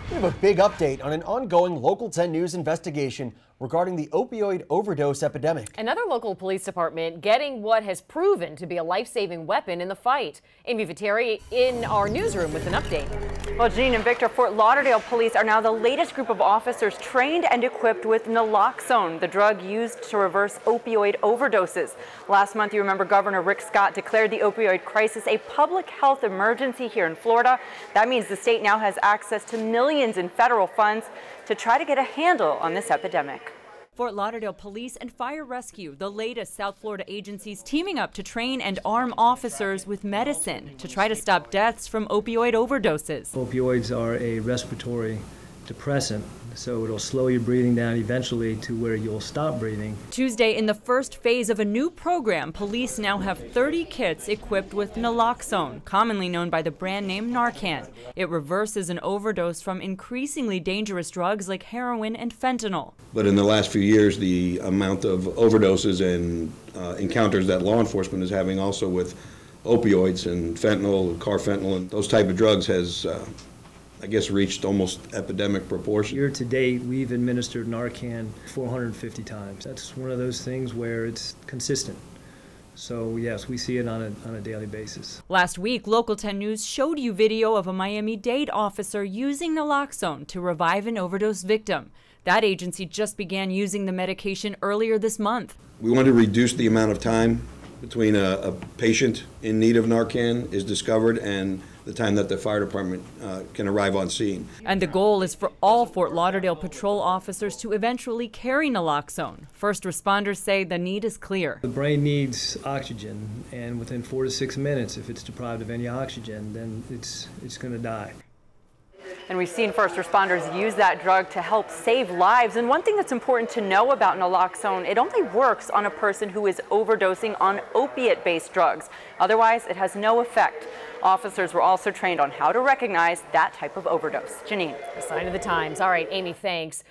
We have a big update on an ongoing Local 10 News investigation regarding the opioid overdose epidemic. Another local police department getting what has proven to be a life-saving weapon in the fight. Amy Viteri in our newsroom with an update. Well, Janine and Victor, Fort Lauderdale police are now the latest group of officers trained and equipped with Naloxone, the drug used to reverse opioid overdoses. Last month, you remember Governor Rick Scott declared the opioid crisis a public health emergency here in Florida. That means the state now has access to millions in federal funds to try to get a handle on this epidemic. Fort Lauderdale Police and Fire Rescue, the latest South Florida agencies teaming up to train and arm officers with medicine to try to stop deaths from opioid overdoses. Opioids are a respiratory depressant, so it'll slow your breathing down eventually to where you'll stop breathing. Tuesday, in the first phase of a new program, police now have 30 kits equipped with Naloxone, commonly known by the brand name Narcan. It reverses an overdose from increasingly dangerous drugs like heroin and fentanyl. But in the last few years, the amount of overdoses and encounters that law enforcement is having also with opioids and fentanyl, carfentanil, and those type of drugs has I guess reached almost epidemic proportion. Year to date, we've administered Narcan 450 times. That's one of those things where it's consistent. So yes, we see it on a daily basis. Last week, Local 10 News showed you video of a Miami-Dade officer using Naloxone to revive an overdose victim. That agency just began using the medication earlier this month. We want to reduce the amount of time between a patient in need of Narcan is discovered and the time that the fire department can arrive on scene. And the goal is for all Fort Lauderdale patrol officers to eventually carry Naloxone. First responders say the need is clear. The brain needs oxygen, and within 4 to 6 minutes, if it's deprived of any oxygen, then it's going to die. And we've seen first responders use that drug to help save lives. And one thing that's important to know about Naloxone, it only works on a person who is overdosing on opiate-based drugs. Otherwise, it has no effect. Officers were also trained on how to recognize that type of overdose. Janine. A sign of the times. All right, Amy, thanks.